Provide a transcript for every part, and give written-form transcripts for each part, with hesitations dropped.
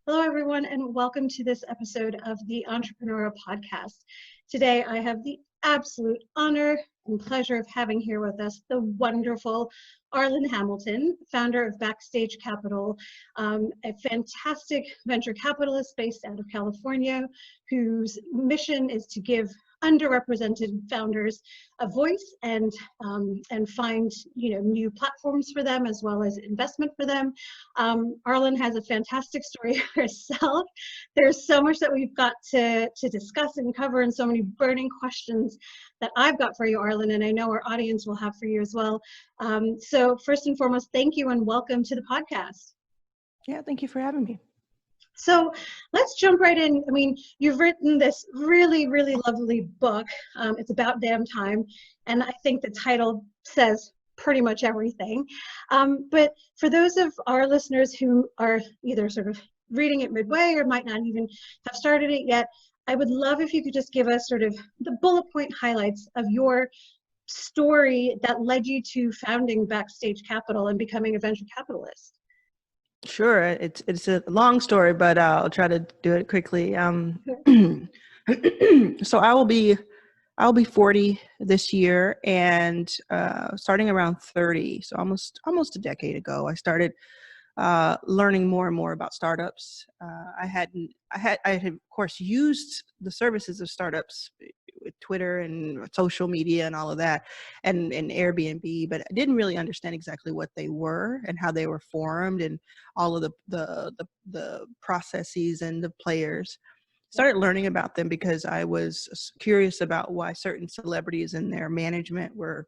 Hello, everyone, and welcome to this episode of the Entrepreneurial Podcast. Today, I have the absolute honor and pleasure of having here with us the wonderful Arlan Hamilton, founder of Backstage Capital, a fantastic venture capitalist based out of California, whose mission is to give underrepresented founders a voice and find new platforms for them as well as investment for them. Arlan has a fantastic story herself. There's so much that we've got to discuss and cover, and so many burning questions that I've got for you, Arlan, and I know our audience will have for you as well. So first and foremost, thank you and welcome to the podcast. Yeah, thank you for having me. So let's jump right in. I mean, you've written this really, really lovely book. It's about damn time. And I think the title says pretty much everything. But for those of our listeners who are either sort of reading it midway or might not even have started it yet, I would love if you could just give us sort of the bullet point highlights of your story that led you to founding Backstage Capital and becoming a venture capitalist. Sure, it's a long story, but I'll try to do it quickly. So I'll be 40 this year, and starting around 30, so almost a decade ago, I started learning more and more about startups. I had of course used the services of startups with Twitter and social media and all of that, and Airbnb, but I didn't really understand exactly what they were and how they were formed and all of the processes and the players. Started learning about them because I was curious about why certain celebrities and their management were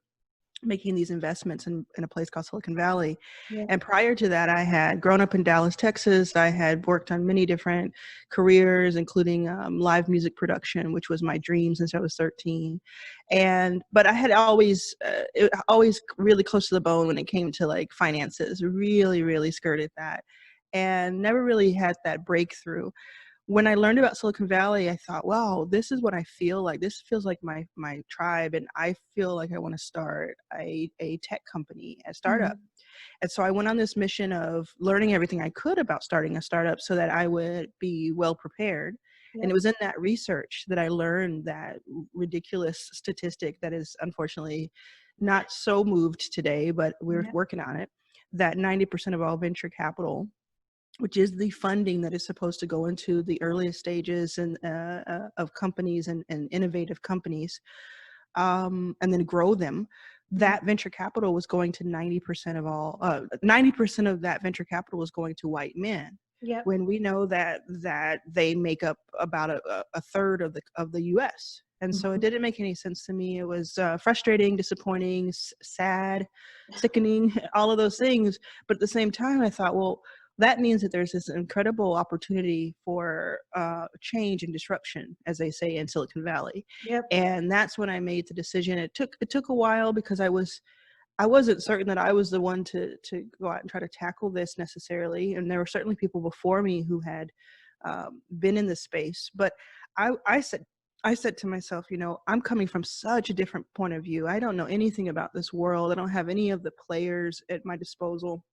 making these investments in a place called Silicon Valley. Yeah. And prior to that, I had grown up in Dallas, Texas. I had worked on many different careers, including live music production, which was my dream since I was 13. But I had always really close to the bone when it came to like finances, really, really skirted that, and never really had that breakthrough. When I learned about Silicon Valley, I thought, wow, this is what I feel like. This feels like my tribe, and I feel like I want to start a tech company, a startup. Mm-hmm. And so I went on this mission of learning everything I could about starting a startup so that I would be well prepared. Yep. And it was in that research that I learned that ridiculous statistic that is unfortunately not so moved today, but we're working on it, that 90% of all venture capital, which is the funding that is supposed to go into the earliest stages and of companies and innovative companies, and then grow them. That venture capital was going to 90% of all. 90% of that venture capital was going to white men. Yep. When we know that they make up about a third of the U.S. And so it didn't make any sense to me. It was frustrating, disappointing, sad, sickening, all of those things. But at the same time, I thought, well, that means that there's this incredible opportunity for change and disruption, as they say in Silicon Valley. Yep. And that's when I made the decision. It took a while because I wasn't certain that I was the one to go out and try to tackle this necessarily. And there were certainly people before me who had been in this space. But I said to myself, I'm coming from such a different point of view. I don't know anything about this world. I don't have any of the players at my disposal.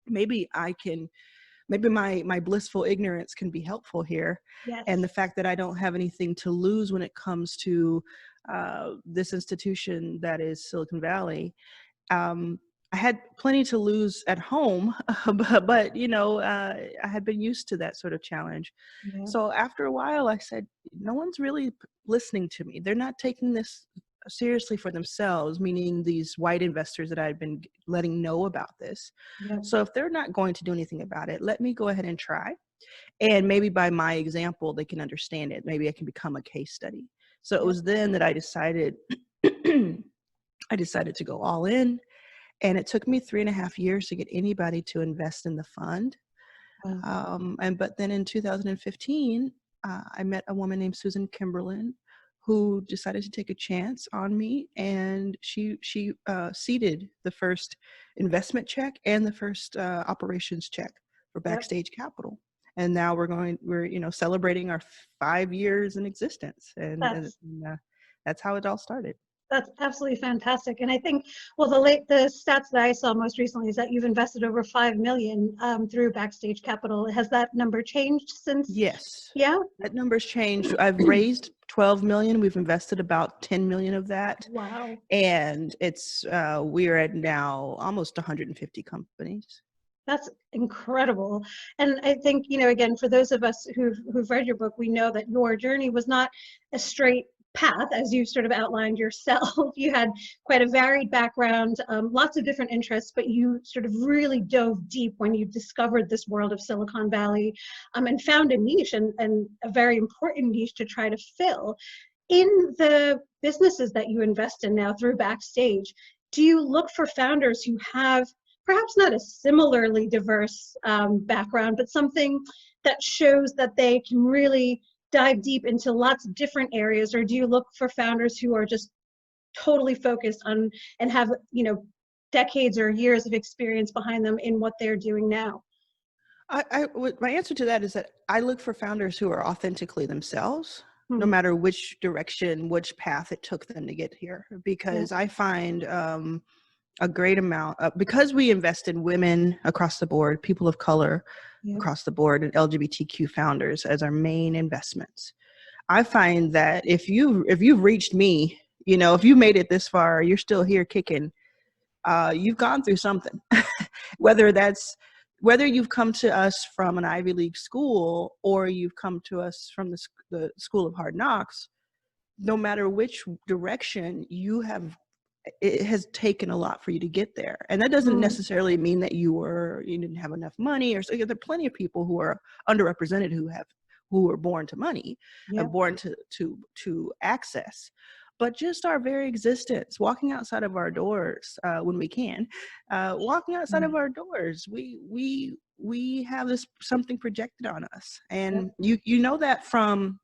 Maybe my blissful ignorance can be helpful here. Yes. And the fact that I don't have anything to lose when it comes to this institution that is Silicon Valley. I had plenty to lose at home, but I had been used to that sort of challenge. Yeah. So after a while, I said, no one's really listening to me. They're not taking this seriously for themselves, meaning these white investors that I'd been letting know about this. Yep. So if they're not going to do anything about it, let me go ahead and try. And maybe by my example, they can understand it. Maybe I can become a case study. So it was then that I decided to go all in. And it took me 3.5 years to get anybody to invest in the fund. Wow. But then in 2015, I met a woman named Susan Kimberlin, who decided to take a chance on me, and she seeded the first investment check and the first operations check for Backstage Capital. And now we're celebrating our 5 years in existence, and that's how it all started. That's absolutely fantastic. And I think, well, the stats that I saw most recently is that you've invested over 5 million through Backstage Capital. Has that number changed since? Yes, Yeah. that number's changed. I've raised 12 million. We've invested about 10 million of that. Wow. And it's we're at now almost 150 companies. That's incredible. And I think, again, for those of us who've read your book, we know that your journey was not a straight path, as you sort of outlined yourself. You had quite a varied background, lots of different interests, but you sort of really dove deep when you discovered this world of Silicon Valley, and found a niche, and a very important niche to try to fill. In the businesses that you invest in now through Backstage, do you look for founders who have perhaps not a similarly diverse background, but something that shows that they can really dive deep into lots of different areas? Or do you look for founders who are just totally focused on and have, decades or years of experience behind them in what they're doing now? My answer to that is that I look for founders who are authentically themselves, no Hmm. matter which direction, which path it took them to get here. Because I find a great amount because we invest in women across the board, people of color across the board, and LGBTQ founders as our main investments. I find that if you've reached me, if you made it this far, you're still here kicking, you've gone through something. Whether you've come to us from an Ivy League school or you've come to us from the School of Hard Knocks, no matter which direction you have, it has taken a lot for you to get there. And that doesn't necessarily mean that you didn't have enough money, or so. There are plenty of people who are underrepresented who were born to money, and born to access. But just our very existence, walking outside of our doors when we can, walking outside of our doors, we have this something projected on us. And you know that from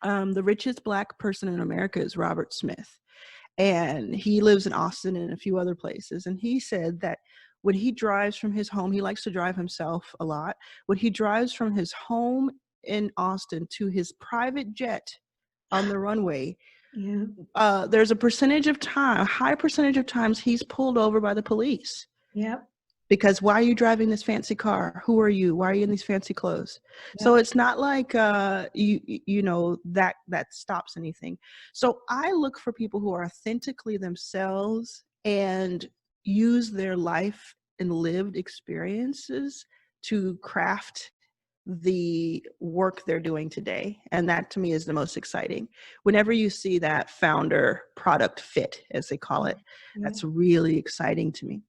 the richest Black person in America is Robert Smith. And he lives in Austin and a few other places. And he said that when he drives from his home, he likes to drive himself a lot. When he drives from his home in Austin to his private jet on the runway, there's a high percentage of times he's pulled over by the police. Because why are you driving this fancy car? Who are you? Why are you in these fancy clothes? So it's not like that stops anything. So I look for people who are authentically themselves and use their life and lived experiences to craft the work they're doing today. And that to me is the most exciting. Whenever you see that founder product fit, as they call it, that's really exciting to me.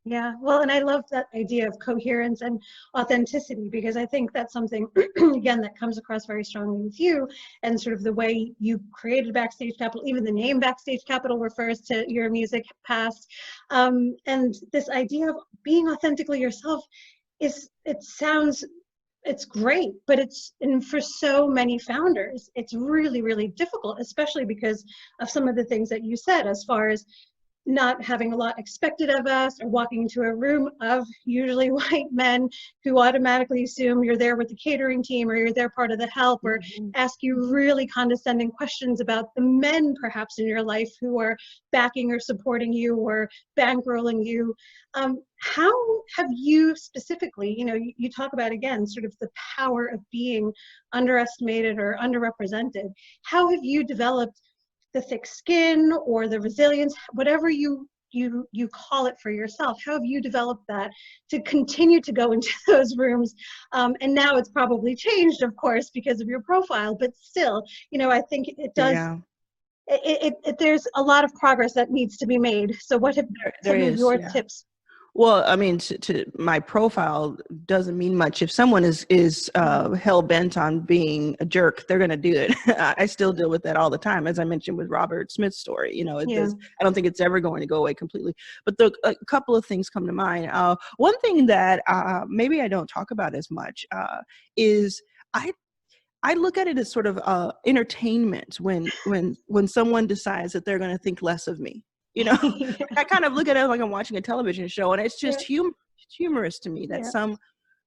Yeah, well, and I love that idea of coherence and authenticity, because I think that's something, again, that comes across very strongly with you, and sort of the way you created Backstage Capital. Even the name Backstage Capital refers to your music past. And this idea of being authentically yourself it's great, but and for so many founders, it's really, really difficult, especially because of some of the things that you said, as far as not having a lot expected of us, or walking into a room of usually white men who automatically assume you're there with the catering team, or you're there part of the help, or ask you really condescending questions about the men perhaps in your life who are backing or supporting you or bankrolling you. How have you specifically, you talk about, again, sort of the power of being underestimated or underrepresented. How have you developed the thick skin or the resilience, whatever you call it for yourself? How have you developed that to continue to go into those rooms? And now it's probably changed, of course, because of your profile, but still, I think it does. There's a lot of progress that needs to be made. So what have some of your tips? Well, I mean, to my profile doesn't mean much. If someone is hell bent on being a jerk, they're going to do it. I still deal with that all the time, as I mentioned with Robert Smith's story. I don't think it's ever going to go away completely. But a couple of things come to mind. One thing that maybe I don't talk about as much is I look at it as sort of entertainment when someone decides that they're going to think less of me. I kind of look at it like I'm watching a television show, and it's just humorous to me that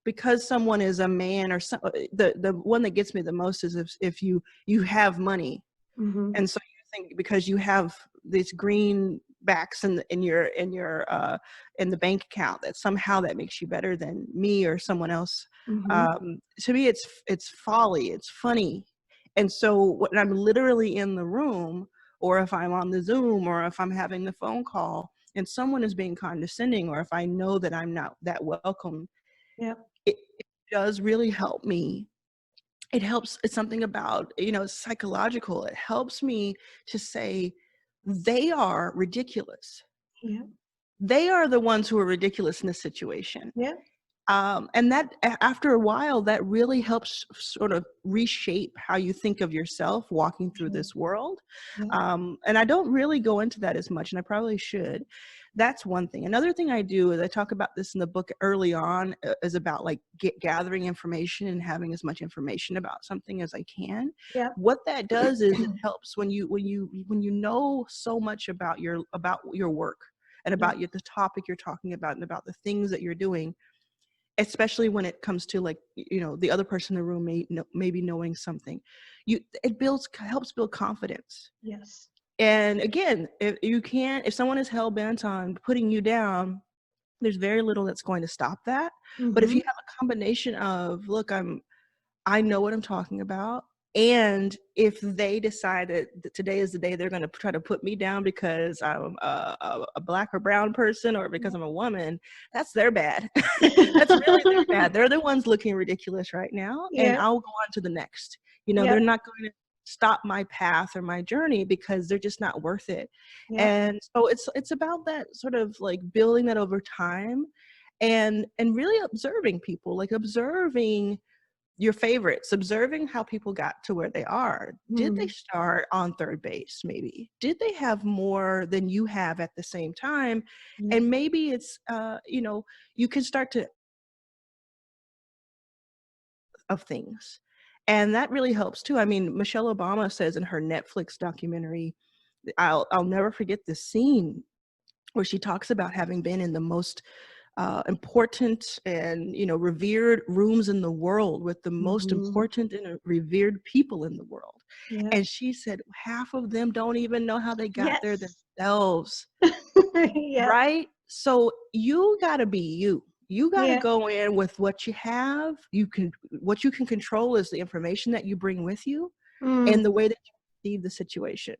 because someone is a man, or the one that gets me the most is if you have money, and so you think because you have these greenbacks in the bank account, that somehow that makes you better than me or someone else. To me, it's folly, it's funny. And so when I'm literally in the room, or if I'm on the Zoom, or if I'm having the phone call and someone is being condescending, or if I know that I'm not that welcome, Yeah. it does really help me. It helps. It's something about, it's psychological. It helps me to say, they are ridiculous. Yeah. They are the ones who are ridiculous in this situation. Yeah. And that after a while, that really helps sort of reshape how you think of yourself walking through this world. Yeah. And I don't really go into that as much, and I probably should. That's one thing. Another thing I do is I talk about this in the book early on, is about like gathering information and having as much information about something as I can. Yeah. What that does is it helps when you know so much about your work and about the topic you're talking about and about the things that you're doing, especially when it comes to like, the other person in the room maybe knowing something. It helps build confidence. Yes. And again, if someone is hell-bent on putting you down, there's very little that's going to stop that. But if you have a combination of, look, I know what I'm talking about, and if they decide that today is the day they're going to try to put me down because I'm a black or brown person, or because I'm a woman, that's their bad. That's really their bad. They're the ones looking ridiculous right now, and Yeah. I'll go on to the next. Yeah. They're not going to stop my path or my journey because they're just not worth it. Yeah. And so it's about that sort of like building that over time, and really observing people, like observing your favorites, observing how people got to where they are. Did they start on third base? Maybe. Did they have more than you have at the same time? And maybe it's, you can start to of things. And that really helps too. I mean, Michelle Obama says in her Netflix documentary, I'll never forget this scene where she talks about having been in the most important and revered rooms in the world with the most important and revered people in the world. Yeah. And she said half of them don't even know how they got there Yes. themselves. Yeah. Right? So you got to be you. You got to Yeah. go in with what you have. What you can control is the information that you bring with you and the way that you perceive the situation.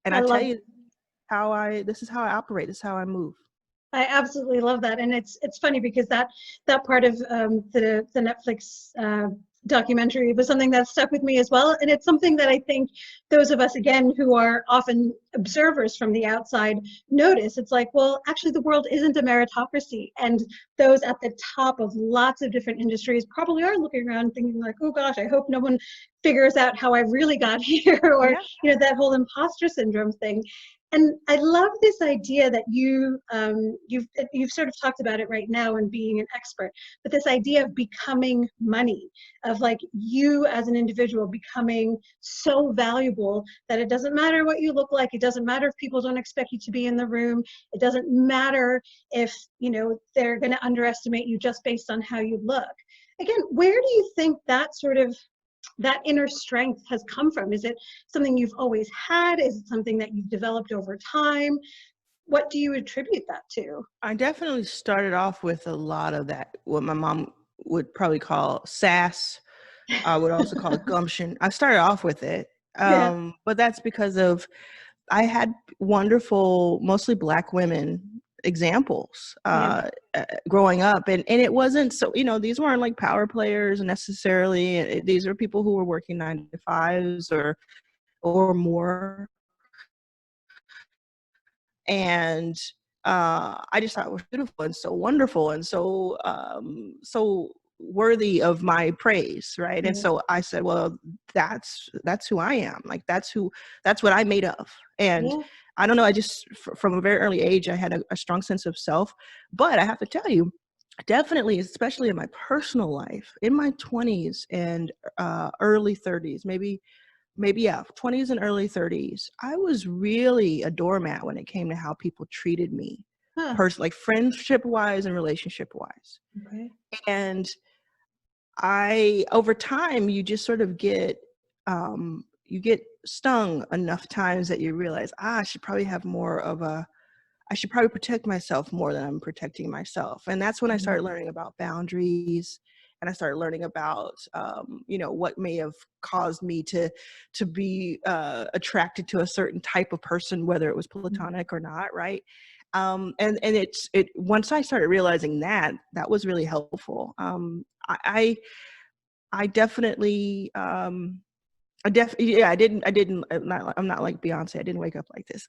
And I I tell love you this is how I operate. This is how I move. I absolutely love that, and it's funny because that part of the Netflix documentary was something that stuck with me as well, and it's something that I think those of us again who are often observers from the outside notice. It's like, well, actually, the world isn't a meritocracy, and those at the top of lots of different industries probably are looking around thinking like, oh gosh, I hope no one figures out how I really got here, or that whole imposter syndrome thing. And I love this idea that you've sort of talked about it right now and being an expert, but this idea of becoming money, of like you as an individual becoming so valuable that it doesn't matter what you look like, it doesn't matter if people don't expect you to be in the room, it doesn't matter if they're going to underestimate you just based on how you look. Again, where do you think that inner strength has come from? Is it something you've always had? Is it something that you've developed over time? What do you attribute that to? I definitely started off with a lot of that, what my mom would probably call sass. I would also call it gumption. I started off with it. Yeah. But that's because I had wonderful, mostly Black women examples growing up, and it wasn't so, these weren't like power players necessarily. These are people who were working 9 to 5s or more, and I just thought it was beautiful and so wonderful and so worthy of my praise, right? And so I said, well, that's who I am. Like that's what I'm made of. And I don't know, I just from a very early age I had a strong sense of self. But I have to tell you, definitely, especially in my personal life, in my 20s and early 30s, maybe 20s and early 30s, I was really a doormat when it came to how people treated me, like friendship wise and relationship wise. Okay. And over time, you just sort of get stung enough times that you realize, I should probably have more of a, I should probably protect myself more than I'm protecting myself. And that's when I started learning about boundaries, and I started learning about, you know, what may have caused me to be attracted to a certain type of person, whether it was platonic or not, right? And once I started realizing that, that was really helpful. I definitely, I'm not like Beyonce. I didn't wake up like this.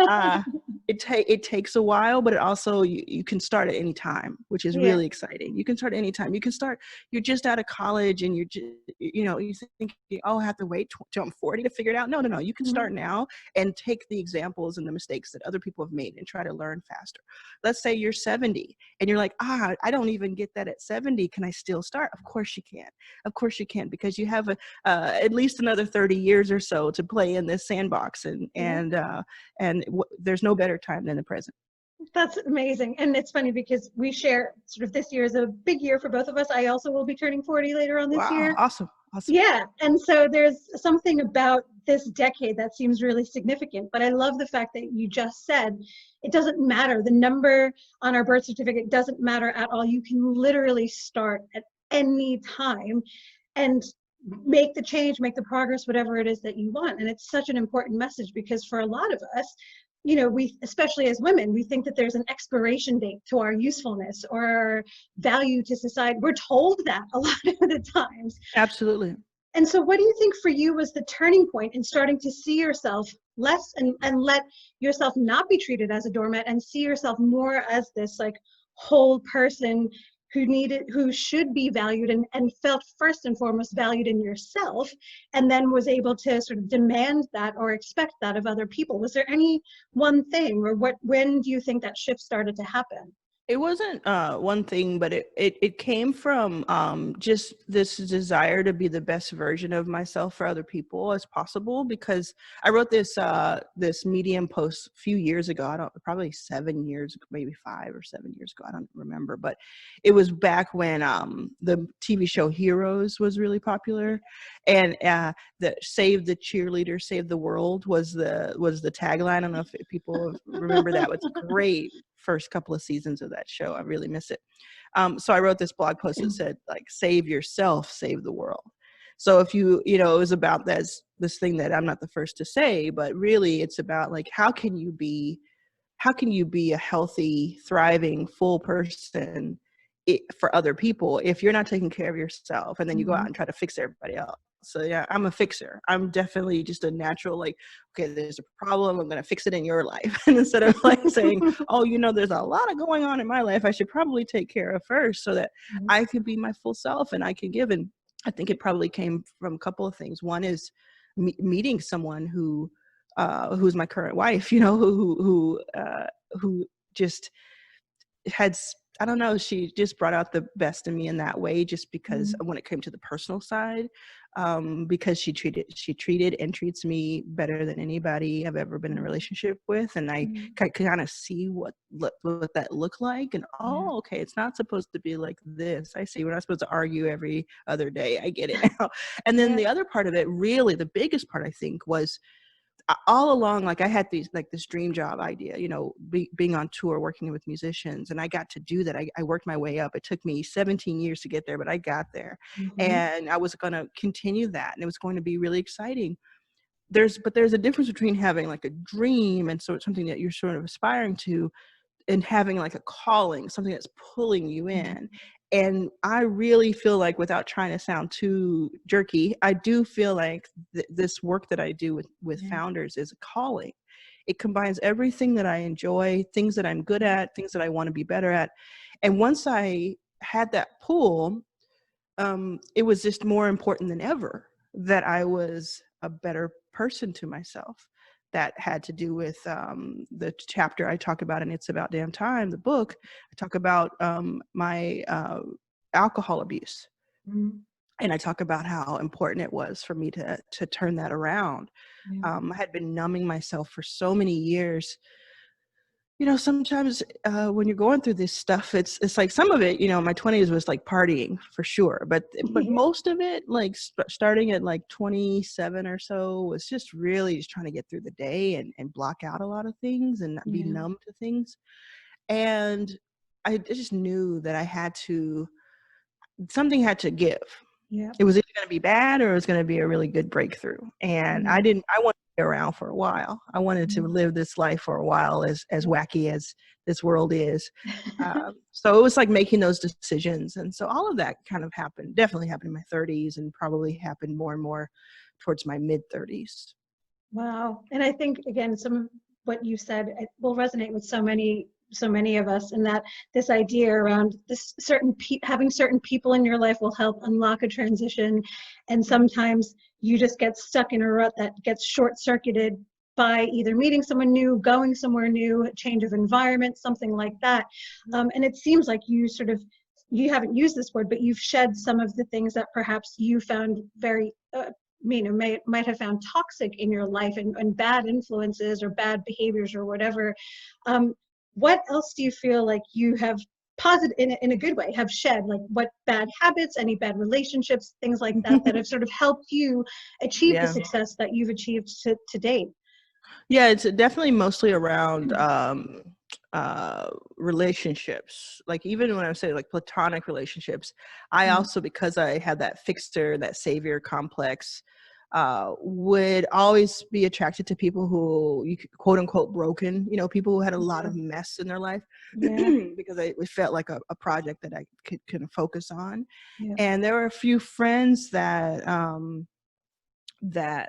uh, it takes a while, but it also, you can start at any time, which is Yeah. really exciting. You can start anytime. You can start, you're just out of college and you're just, you know, you think, oh, I have to wait till I'm 40 to figure it out. No, no, no. You can start now and take the examples and the mistakes that other people have made and try to learn faster. Let's say you're 70 and you're like, I don't even get that at 70. Can I still start? Of course you can. Of course you can, because you have at least another 30 years or so to play in this sandbox, and there's no better time than the present. That's amazing. And it's funny because we share sort of, this year is a big year for both of us. I also will be turning 40 later on this Wow, year. awesome. Yeah. And so there's something about this decade that seems really significant. But I love the fact that you just said it doesn't matter. The number on our birth certificate doesn't matter at all. You can literally start at any time and make the change, make the progress, whatever it is that you want. And it's such an important message, because for a lot of us, you know, we, especially as women, we think that there's an expiration date to our usefulness or our value to society. We're told that a lot of the times. Absolutely. And so what do you think for you was the turning point in starting to see yourself less, and let yourself not be treated as a doormat, and see yourself more as this like whole person who should be valued, and felt first and foremost valued in yourself, and then was able to sort of demand that or expect that of other people? Was there any one thing, or when do you think that shift started to happen? It wasn't one thing, but it came from just this desire to be the best version of myself for other people as possible. Because I wrote this Medium post a few years ago. Probably 7 years, maybe 5 or 7 years ago. I don't remember, but it was back when the TV show Heroes was really popular, and the "Save the Cheerleader, Save the World" was the tagline. I don't know if people remember that. It's great. First couple of seasons of that show. I really miss it. So I wrote this blog post that said, like, save yourself, save the world. So if you know, it was about this thing that I'm not the first to say, but really it's about, like, how can you be a healthy, thriving, full person for other people if you're not taking care of yourself, and then you go out and try to fix everybody else. So yeah, I'm a fixer. I'm definitely just a natural, like, okay, there's a problem, I'm going to fix it in your life. And instead of like saying, oh, you know, there's a lot of going on in my life I should probably take care of first so that I can be my full self and I can give. And I think it probably came from a couple of things. One is meeting someone who's my current wife, you know, who just had, I don't know, she just brought out the best in me in that way, just because when it came to the personal side, because she treated and treats me better than anybody I've ever been in a relationship with. And I could kind of see what that looked like. And, oh, okay, it's not supposed to be like this. I see. We're not supposed to argue every other day. I get it now. And then the other part of it, really the biggest part, I think, was all along, like, I had this dream job idea, you know, being on tour, working with musicians, and I got to do that. I worked my way up. It took me 17 years to get there, but I got there, and I was going to continue that, and it was going to be really exciting. But there's a difference between having like a dream and sort of something that you're sort of aspiring to, and having like a calling, something that's pulling you in. And I really feel like, without trying to sound too jerky, I do feel like this work that I do with founders is a calling. It combines everything that I enjoy, things that I'm good at, things that I want to be better at. And once I had that pull, it was just more important than ever that I was a better person to myself. That had to do with the chapter I talk about, and It's About Damn Time, the book. I talk about my alcohol abuse. And I talk about how important it was for me to turn that around. I had been numbing myself for so many years Sometimes when you're going through this stuff, it's like some of it, my 20s was like partying for sure, but most of it, like starting at like 27 or so, was just really just trying to get through the day and block out a lot of things and not be numb to things. And I just knew that something had to give. Yeah. It was either going to be bad or it was going to be a really good breakthrough. And I wanted to be around for a while. I wanted to live this life for a while, as wacky as this world is. So it was like making those decisions. And so all of that kind of definitely happened in my 30s, and probably happened more and more towards my mid 30s. Wow. And I think, again, some of what you said will resonate with so many of us, in that this idea around this having certain people in your life will help unlock a transition. And sometimes you just get stuck in a rut that gets short-circuited by either meeting someone new, going somewhere new, change of environment, something like that. And it seems like you haven't used this word, but you've shed some of the things that perhaps you found very might have found toxic in your life, and bad influences or bad behaviors or whatever. What else do you feel like you have positive, in a good way, have shed? Like, what bad habits, any bad relationships, things like that, that have sort of helped you achieve the success that you've achieved to date? Yeah, it's definitely mostly around relationships. Like, even when I say like platonic relationships, I also, because I had that fixer, that savior complex, would always be attracted to people who, you could, quote unquote, broken, people who had a lot of mess in their life, because it felt like a project that I could focus on. And there were a few friends that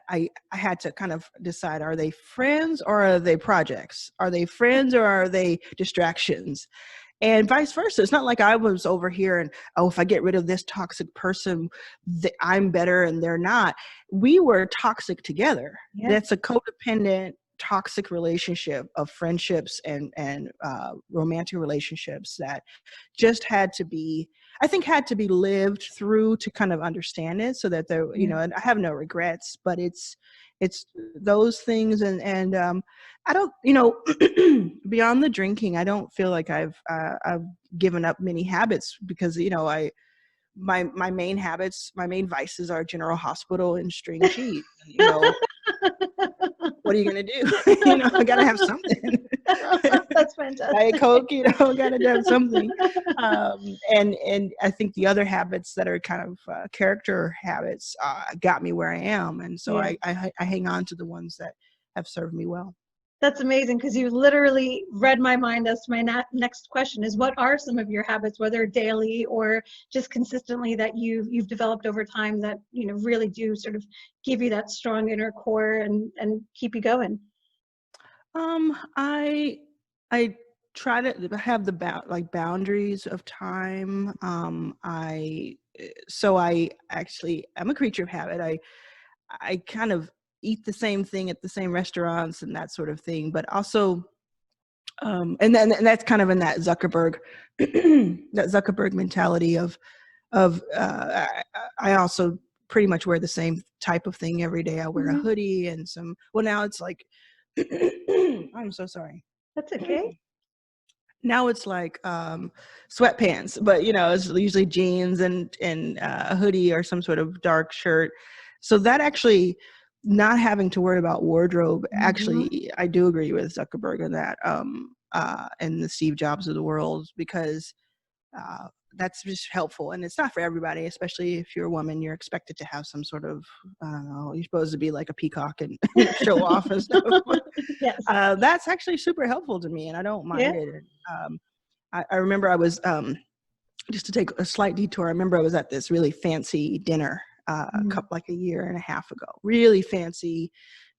I had to kind of decide, are they friends or are they projects? Are they friends or are they distractions? And vice versa. It's not like I was over here and, if I get rid of this toxic person, I'm better and they're not. We were toxic together. That's a codependent, toxic relationship of friendships and romantic relationships that just had to be lived through to kind of understand it, so that there, and I have no regrets, but it's those things. And I don't, beyond the drinking, I don't feel like I've given up many habits, because, my main habits, my main vices are General Hospital and string cheese. What are you going to do? I got to have something. That's fantastic. Diet Coke, got to have something. And I think the other habits that are kind of character habits got me where I am. And so I hang on to the ones that have served me well. That's amazing, because you literally read my mind as to my next question is, what are some of your habits, whether daily or just consistently, that you've developed over time that, really do sort of give you that strong inner core and keep you going? I try to have the boundaries of time. I'm a creature of habit. I kind of eat the same thing at the same restaurants and that sort of thing, but also, and that's kind of in that Zuckerberg, mentality of I also pretty much wear the same type of thing every day. I wear a hoodie and now it's like, I'm so sorry. That's okay. Now it's like sweatpants, but it's usually jeans and a hoodie or some sort of dark shirt. So that actually, not having to worry about wardrobe, actually, I do agree with Zuckerberg on that, and the Steve Jobs of the world, because that's just helpful. And it's not for everybody, especially if you're a woman. You're expected to have some sort of, I don't know, you're supposed to be like a peacock and show off and stuff. Yes. That's actually super helpful to me, and I don't mind it. I remember I was, just to take a slight detour, I remember I was at this really fancy dinner like a year and a half ago. Really fancy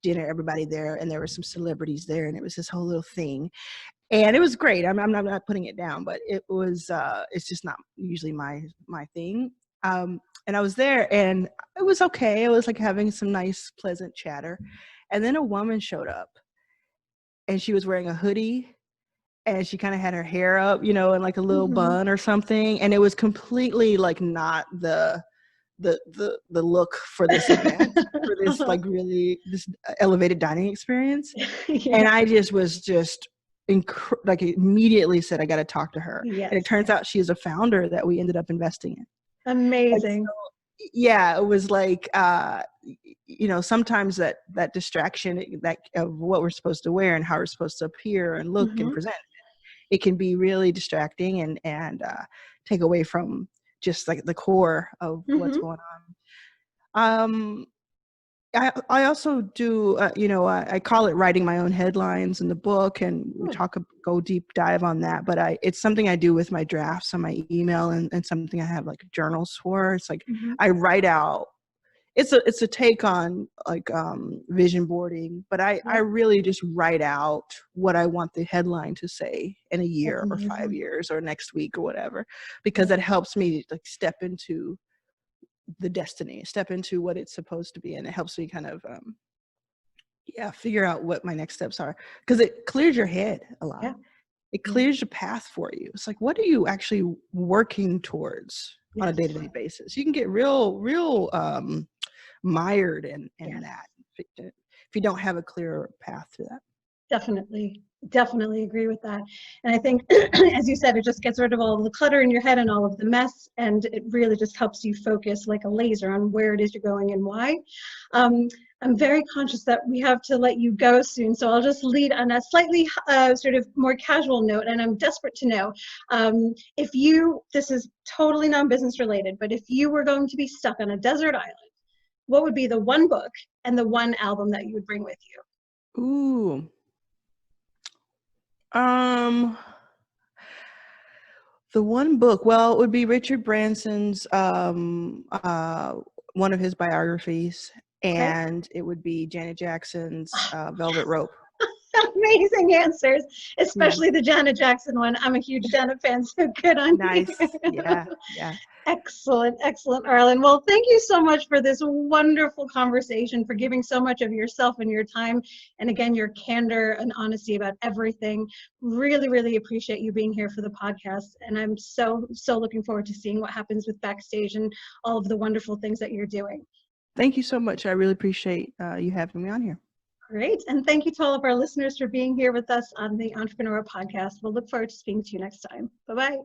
dinner, everybody there, and there were some celebrities there, and it was this whole little thing. And it was great. I'm not putting it down, but it was, it's just not usually my thing. And I was there, and it was okay. It was like having some nice, pleasant chatter. And then a woman showed up, and she was wearing a hoodie, and she kind of had her hair up, in like a little bun or something. And it was completely like not the look for this event, for this like really this elevated dining experience. And I just was like immediately said, I got to talk to her. Yes. And it turns out she is a founder that we ended up investing in. Amazing. Yeah, it was like, sometimes that distraction that of what we're supposed to wear and how we're supposed to appear and look and present, it can be really distracting and take away from just like the core of what's going on. I also do, I call it writing my own headlines in the book, and we go deep dive on that. But it's something I do with my drafts on my email, and something I have like journals for. It's like I write out. It's a take on like vision boarding, but I really just write out what I want the headline to say in a year or 5 years or next week or whatever, because that helps me like step into the destiny, step into what it's supposed to be, and it helps me kind of figure out what my next steps are, because it clears your head a lot. It clears the path for you. It's like, what are you actually working towards on a day-to-day basis? You can get real mired in that if you don't have a clear path to that. Definitely agree with that. And I think, as you said, it just gets rid of all of the clutter in your head and all of the mess, and it really just helps you focus like a laser on where it is you're going and why. I'm very conscious that we have to let you go soon, so I'll just lead on a slightly sort of more casual note, and I'm desperate to know if you, this is totally non-business related, but if you were going to be stuck on a desert island, what would be the one book and the one album that you would bring with you? Ooh. The one book, well, it would be Richard Branson's one of his biographies, and it would be Janet Jackson's Velvet Rope. Amazing answers, especially the Janet Jackson one. I'm a huge Janet fan, so good on you. Yeah. Excellent, Arlan. Well, thank you so much for this wonderful conversation, for giving so much of yourself and your time, and again, your candor and honesty about everything. Really appreciate you being here for the podcast, and I'm so looking forward to seeing what happens with Backstage and all of the wonderful things that you're doing. Thank you so much. I really appreciate you having me on here. Great. And thank you to all of our listeners for being here with us on the Entrepreneur Podcast. We'll look forward to speaking to you next time. Bye-bye.